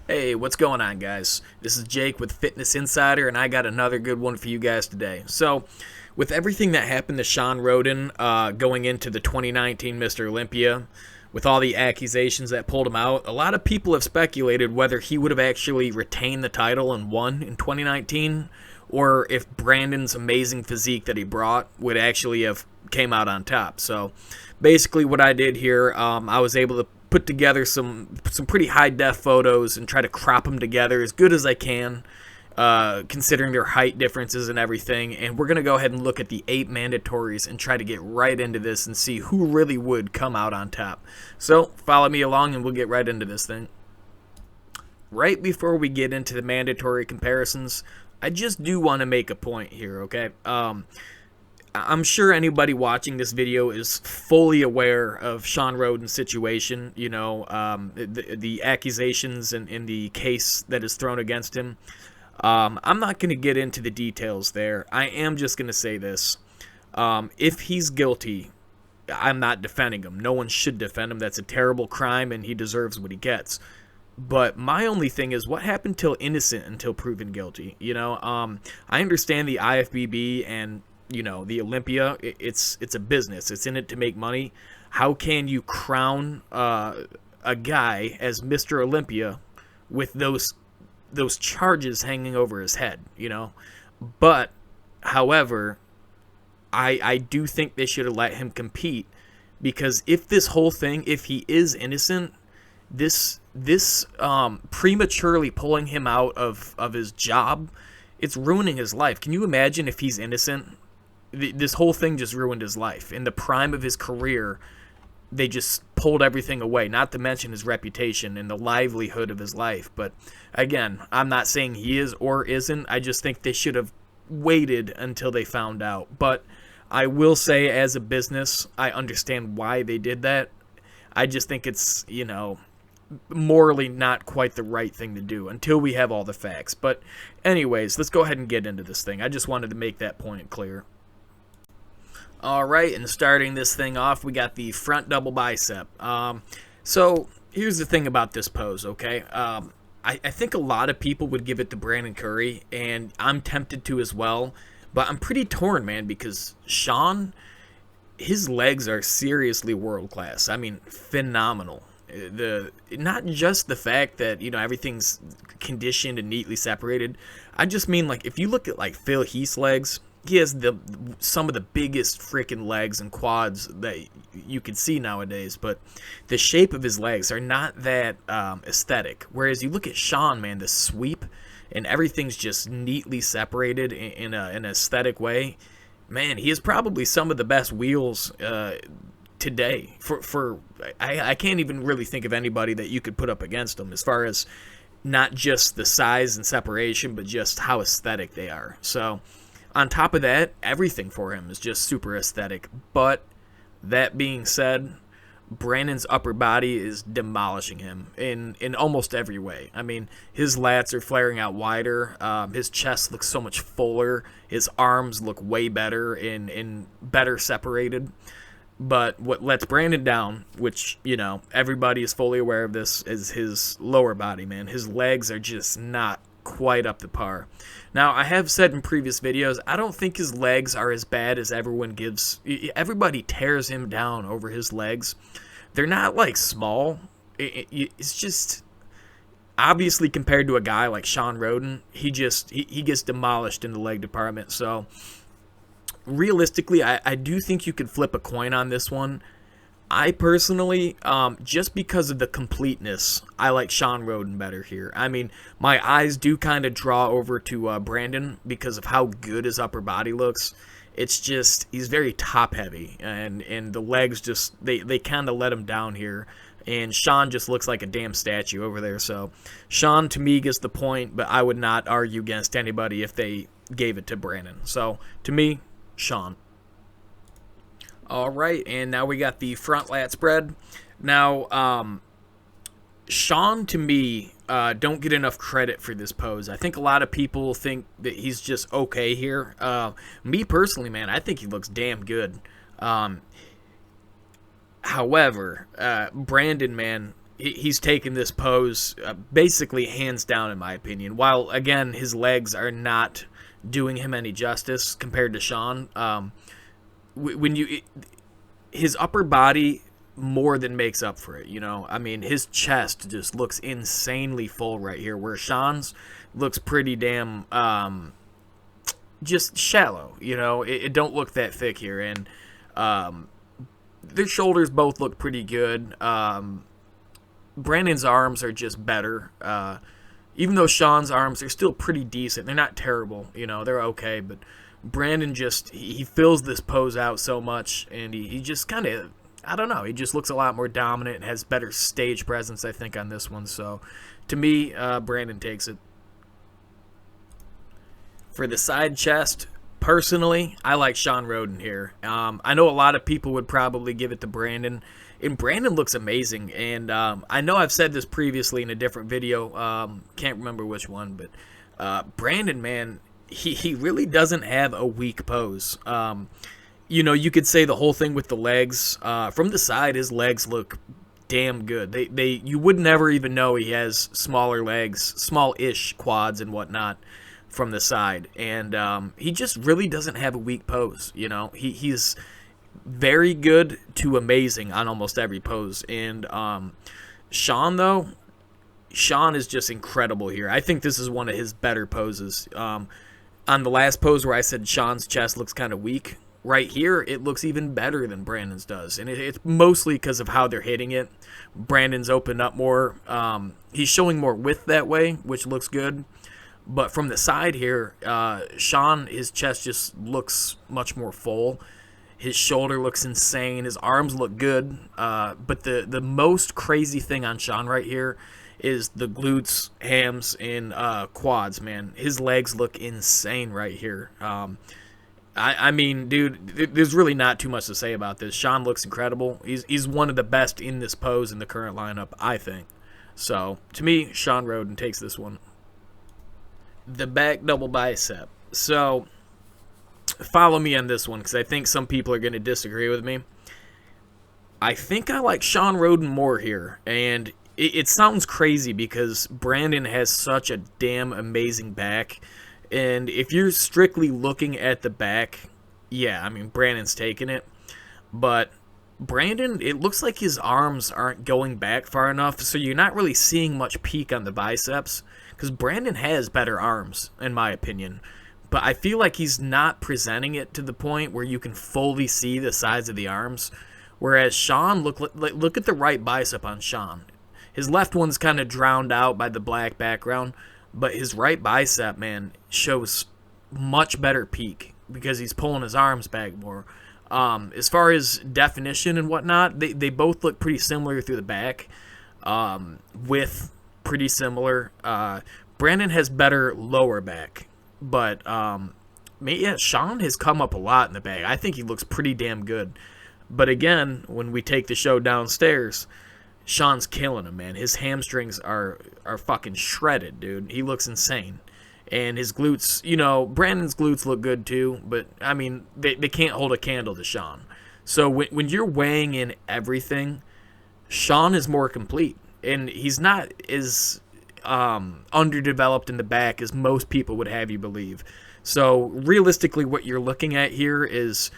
Hey, what's going on, guys? This is Jake with Fitness Insider, and I got another good one for you guys today. So, with everything that happened to Shawn Rhoden going into the 2019 Mr. Olympia, with all the accusations that pulled him out, a lot of people have speculated whether he would have actually retained the title and won in 2019, or if Brandon's amazing physique that he brought would actually have came out on top. So, basically, what I did here, I was able to put together some pretty high def photos and try to crop them together as good as I can, considering their height differences and everything. And we're gonna go ahead and look at the 8 mandatories and try to get right into this and see who really would come out on top. So follow me along and we'll get right into this thing. Right before we get into the mandatory comparisons, I just do want to make a point here, okay? I'm sure anybody watching this video is fully aware of Shawn Rhoden's situation, the accusations and in the case that is thrown against him. I'm not going to get into the details there. I am just going to say this. If he's guilty, I'm not defending him. No one should defend him. That's a terrible crime, and he deserves what he gets. But my only thing is, what happened till innocent until proven guilty? I understand the IFBB and the Olympia, it's a business. It's in it to make money. How can you crown a guy as Mr. Olympia with those charges hanging over his head, But, however, I do think they should have let him compete, because if this whole thing, if he is innocent, this prematurely pulling him out of his job, it's ruining his life. Can you imagine if he's innocent? This whole thing just ruined his life. In the prime of his career, they just pulled everything away, not to mention his reputation and the livelihood of his life. But again, I'm not saying he is or isn't. I just think they should have waited until they found out. But I will say, as a business, I understand why they did that. I just think it's, morally not quite the right thing to do until we have all the facts. But anyways, let's go ahead and get into this thing. I just wanted to make that point clear. Alright, and starting this thing off, we got the front double bicep. So, here's the thing about this pose, okay? I think a lot of people would give it to Brandon Curry, and I'm tempted to as well. But I'm pretty torn, man, because Shawn, his legs are seriously world class. I mean, phenomenal. Not just the fact that, everything's conditioned and neatly separated. I just mean, like, if you look at, like, Phil Heath's legs, he has some of the biggest freaking legs and quads that you can see nowadays, but the shape of his legs are not that aesthetic. Whereas you look at Shawn, man, the sweep and everything's just neatly separated in an aesthetic way. Man, he has probably some of the best wheels today. I can't even really think of anybody that you could put up against him as far as not just the size and separation, but just how aesthetic they are. So, on top of that, everything for him is just super aesthetic. But that being said, Brandon's upper body is demolishing him in almost every way. I mean, his lats are flaring out wider. His chest looks so much fuller. His arms look way better and better separated. But what lets Brandon down, which, everybody is fully aware of this, is his lower body, man. His legs are just not quite up to par. Now, I have said in previous videos, I don't think his legs are as bad as everybody tears him down over his legs. They're not, like, small. It's just, obviously, compared to a guy like Shawn Rhoden, he gets demolished in the leg department. So, realistically, I do think you could flip a coin on this one. I personally, just because of the completeness, I like Shawn Rhoden better here. I mean, my eyes do kind of draw over to Brandon because of how good his upper body looks. It's just, he's very top heavy, and the legs just, they kind of let him down here. And Shawn just looks like a damn statue over there. So, Shawn, to me, gets the point, but I would not argue against anybody if they gave it to Brandon. So, to me, Shawn. Alright, and now we got the front lat spread. Now, Shawn, to me, don't get enough credit for this pose. I think a lot of people think that he's just okay here. Me personally, man, I think he looks damn good. However, Brandon, man, he's taken this pose basically hands down, in my opinion. While, again, his legs are not doing him any justice compared to Shawn. His upper body more than makes up for it, you know? I mean, his chest just looks insanely full right here, where Shawn's looks pretty damn just shallow, you know? It don't look that thick here, and their shoulders both look pretty good. Brandon's arms are just better. Even though Shawn's arms are still pretty decent, they're not terrible, you know, they're okay, but Brandon just, he fills this pose out so much, and he just kind of, I don't know, he just looks a lot more dominant and has better stage presence, I think, on this one. So, to me, Brandon takes it. For the side chest, personally, I like Shawn Rhoden here. I know a lot of people would probably give it to Brandon, and Brandon looks amazing. And I know I've said this previously in a different video, can't remember which one, but Brandon, man, he really doesn't have a weak pose. You know, you could say the whole thing with the legs. From the side, his legs look damn good. You would never even know he has smaller legs, small-ish quads and whatnot from the side. And he just really doesn't have a weak pose, you know. He's very good to amazing on almost every pose. And Shawn, though, Shawn is just incredible here. I think this is one of his better poses. On the last pose where I said Shawn's chest looks kind of weak, right here it looks even better than Brandon's does. And it's mostly because of how they're hitting it. Brandon's opened up more. He's showing more width that way, which looks good. But from the side here, Shawn, his chest just looks much more full. His shoulder looks insane. His arms look good. But the most crazy thing on Shawn right here is the glutes, hams, and quads, man. His legs look insane right here. I mean, dude, there's really not too much to say about this. Shawn looks incredible. He's one of the best in this pose in the current lineup, I think. So, to me, Shawn Rhoden takes this one. The back double bicep. So, follow me on this one, because I think some people are going to disagree with me. I think I like Shawn Rhoden more here, and it sounds crazy because Brandon has such a damn amazing back, and if you're strictly looking at the back, yeah, I mean, Brandon's taking it, but Brandon, it looks like his arms aren't going back far enough, so you're not really seeing much peak on the biceps, because Brandon has better arms, in my opinion, but I feel like he's not presenting it to the point where you can fully see the size of the arms, whereas Shawn, look at the right bicep on Shawn. His left one's kind of drowned out by the black background, but his right bicep, man, shows much better peak because he's pulling his arms back more. As far as definition and whatnot, they both look pretty similar through the back, with pretty similar. Brandon has better lower back, but yeah, Shawn has come up a lot in the back. I think he looks pretty damn good. But again, when we take the show downstairs, Shawn's killing him, man. His hamstrings are fucking shredded, dude. He looks insane. And his glutes, you know, Brandon's glutes look good too, but, I mean, they can't hold a candle to Shawn. So when you're weighing in everything, Shawn is more complete. And he's not as underdeveloped in the back as most people would have you believe. So realistically, what you're looking at here is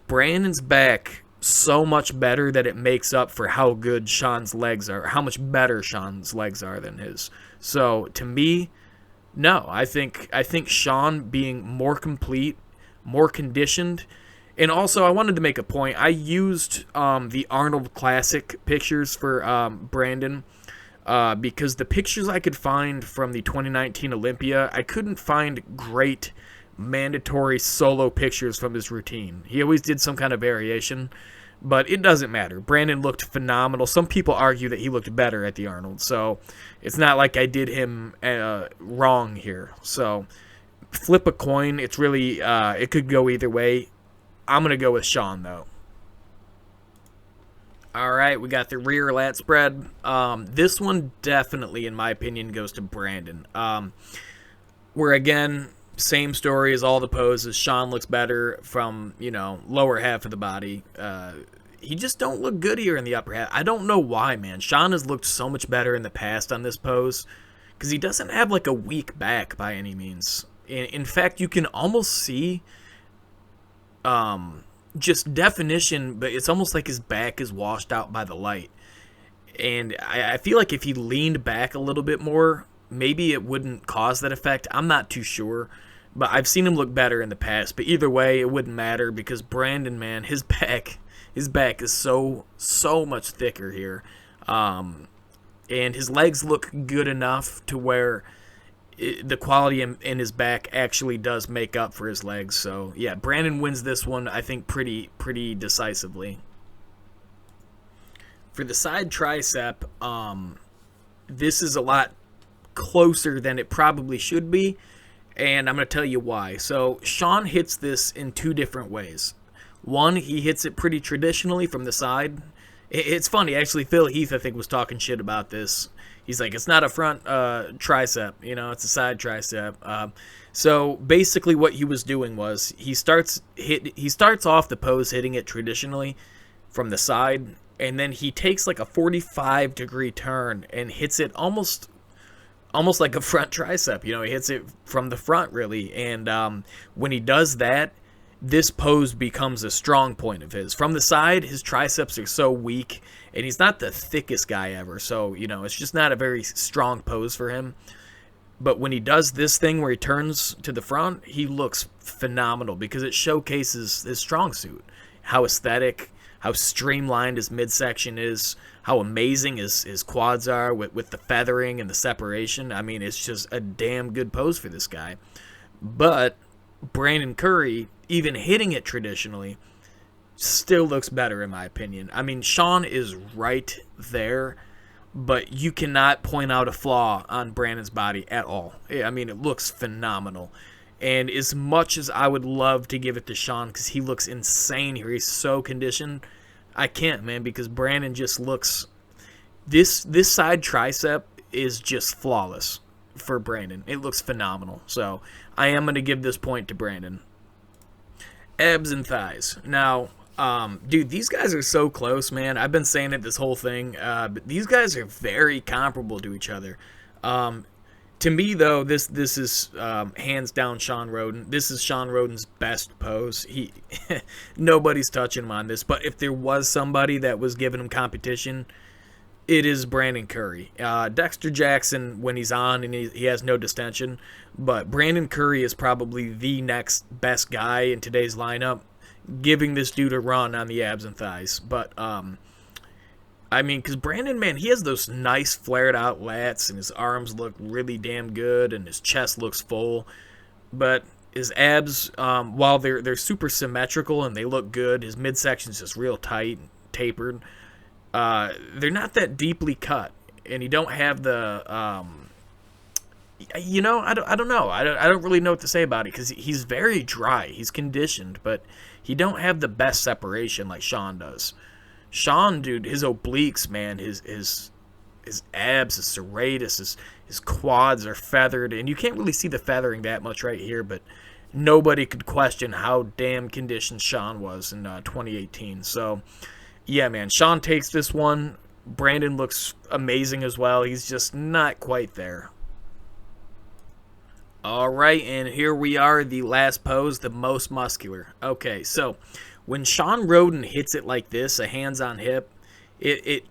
Brandon's back so much better that it makes up for how good Shawn's legs are, how much better Shawn's legs are than his. So to me, no, I think Shawn being more complete, more conditioned, and also I wanted to make a point. I used the Arnold Classic pictures for Brandon because the pictures I could find from the 2019 Olympia, I couldn't find great mandatory solo pictures from his routine. He always did some kind of variation, but it doesn't matter. Brandon looked phenomenal. Some people argue that he looked better at the Arnold, so it's not like I did him wrong here. So flip a coin. It's really it could go either way. I'm gonna go with Shawn though. All right, we got the rear lat spread. This one definitely, in my opinion, goes to Brandon. Where again, same story as all the poses. Shawn looks better from, you know, lower half of the body. he just don't look good here in the upper half. I don't know why, man. Shawn has looked so much better in the past on this pose because he doesn't have like a weak back by any means. In fact, you can almost see just definition, but it's almost like his back is washed out by the light. And I feel like if he leaned back a little bit more, maybe it wouldn't cause that effect. I'm not too sure. But I've seen him look better in the past. But either way, it wouldn't matter because Brandon, man, his back is so much thicker here. And his legs look good enough to where the quality in his back actually does make up for his legs. So, yeah, Brandon wins this one, I think, pretty decisively. For the side tricep, this is a lot closer than it probably should be. And I'm going to tell you why. So, Shawn hits this in two different ways. One, he hits it pretty traditionally from the side. It's funny, actually, Phil Heath, I think, was talking shit about this. He's like, it's not a front tricep, it's a side tricep. So, basically what he was doing was, he starts off the pose hitting it traditionally from the side, and then he takes like a 45-degree turn and hits it almost like a front tricep. He hits it from the front, really. And when he does that, this pose becomes a strong point of his. From the side, his triceps are so weak, and he's not the thickest guy ever. So, it's just not a very strong pose for him. But when he does this thing where he turns to the front, he looks phenomenal because it showcases his strong suit. How aesthetic, how streamlined his midsection is, how amazing his quads are with the feathering and the separation. I mean, it's just a damn good pose for this guy. But Brandon Curry, even hitting it traditionally, still looks better in my opinion. I mean, Shawn is right there, but you cannot point out a flaw on Brandon's body at all. I mean, it looks phenomenal. And as much as I would love to give it to Shawn because he looks insane here, he's so conditioned, I can't, man, because Brandon just looks... This side tricep is just flawless for Brandon. It looks phenomenal. So I am going to give this point to Brandon. Abs and thighs. Now, dude, these guys are so close, man. I've been saying it this whole thing. But these guys are very comparable to each other. To me, though, this is hands down Shawn Rhoden. This is Shawn Rhoden's best pose. Nobody's touching him on this. But if there was somebody that was giving him competition, it is Brandon Curry. Dexter Jackson, when he's on and he has no distension. But Brandon Curry is probably the next best guy in today's lineup, giving this dude a run on the abs and thighs. But, I mean, because Brandon, man, he has those nice flared out lats, and his arms look really damn good, and his chest looks full. But his abs, while they're super symmetrical and they look good, his midsection's just real tight and tapered. They're not that deeply cut, and you don't have the, I don't know. I don't really know what to say about it because he's very dry. He's conditioned, but he don't have the best separation like Shawn does. Shawn, dude, his obliques, man, his abs, his serratus, his quads are feathered, and you can't really see the feathering that much right here, but nobody could question how damn conditioned Shawn was in 2018. So, yeah, man, Shawn takes this one. Brandon looks amazing as well. He's just not quite there. All right, and here we are, the last pose, the most muscular. Okay, so when Shawn Rhoden hits it like this, a hands on hip, it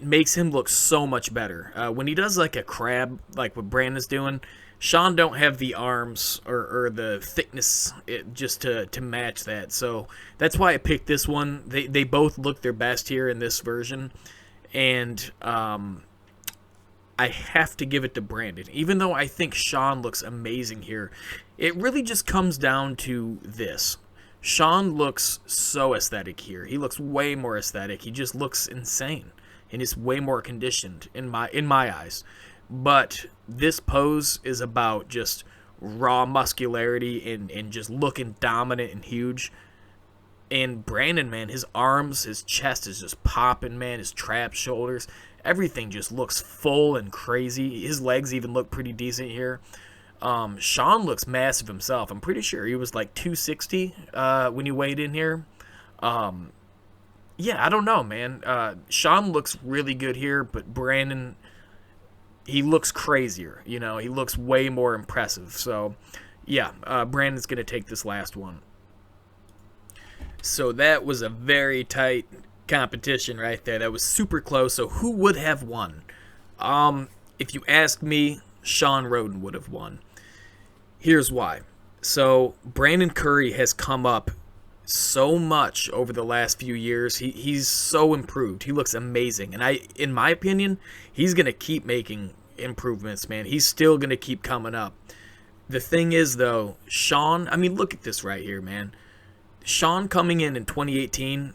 makes him look so much better. When he does like a crab, like what Brandon's doing, Shawn don't have the arms or the thickness just to match that. So that's why I picked this one. They both look their best here in this version. And I have to give it to Brandon. Even though I think Shawn looks amazing here, it really just comes down to this. Shawn looks so aesthetic here. He looks way more aesthetic. He just looks insane. And is way more conditioned in my eyes. But this pose is about just raw muscularity and just looking dominant and huge. And Brandon, man, his arms, his chest is just popping, man. His trap shoulders, everything just looks full and crazy. His legs even look pretty decent here. Shawn looks massive himself. I'm pretty sure he was like 260 when he weighed in here. Yeah, I don't know, man. Shawn looks really good here, but Brandon, he looks crazier. You know, he looks way more impressive. So, yeah, Brandon's going to take this last one. So that was a very tight competition right there. That was super close. So who would have won? If you ask me, Shawn Rhoden would have won. Here's why. So Brandon Curry has come up so much over the last few years. He's so improved. He looks amazing. And in my opinion, he's gonna keep making improvements, man. He's still gonna keep coming up. The thing is though, Shawn, I mean, look at this right here, man. Shawn coming in 2018,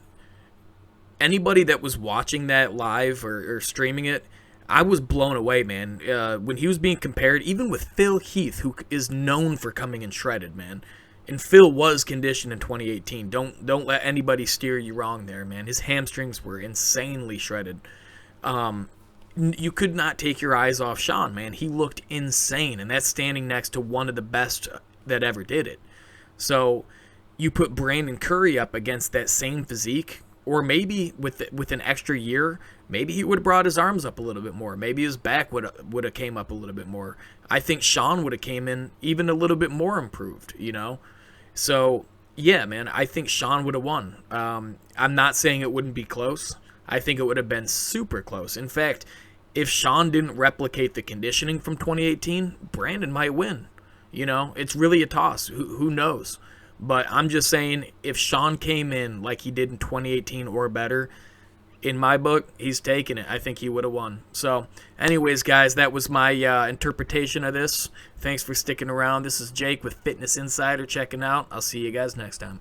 anybody that was watching that live or streaming it, I was blown away, man. When he was being compared, even with Phil Heath, who is known for coming in shredded, man. And Phil was conditioned in 2018. Don't let anybody steer you wrong there, man. His hamstrings were insanely shredded. You could not take your eyes off Shawn, man. He looked insane, and that's standing next to one of the best that ever did it. So you put Brandon Curry up against that same physique, or maybe with an extra year, maybe he would have brought his arms up a little bit more. Maybe his back would have came up a little bit more. I think Shawn would have came in even a little bit more improved, you know? So, yeah, man, I think Shawn would have won. I'm not saying it wouldn't be close. I think it would have been super close. In fact, if Shawn didn't replicate the conditioning from 2018, Brandon might win. You know, it's really a toss. Who knows? But I'm just saying, if Shawn came in like he did in 2018 or better, in my book, he's taking it. I think he would have won. So, anyways, guys, that was my interpretation of this. Thanks for sticking around. This is Jake with Fitness Insider checking out. I'll see you guys next time.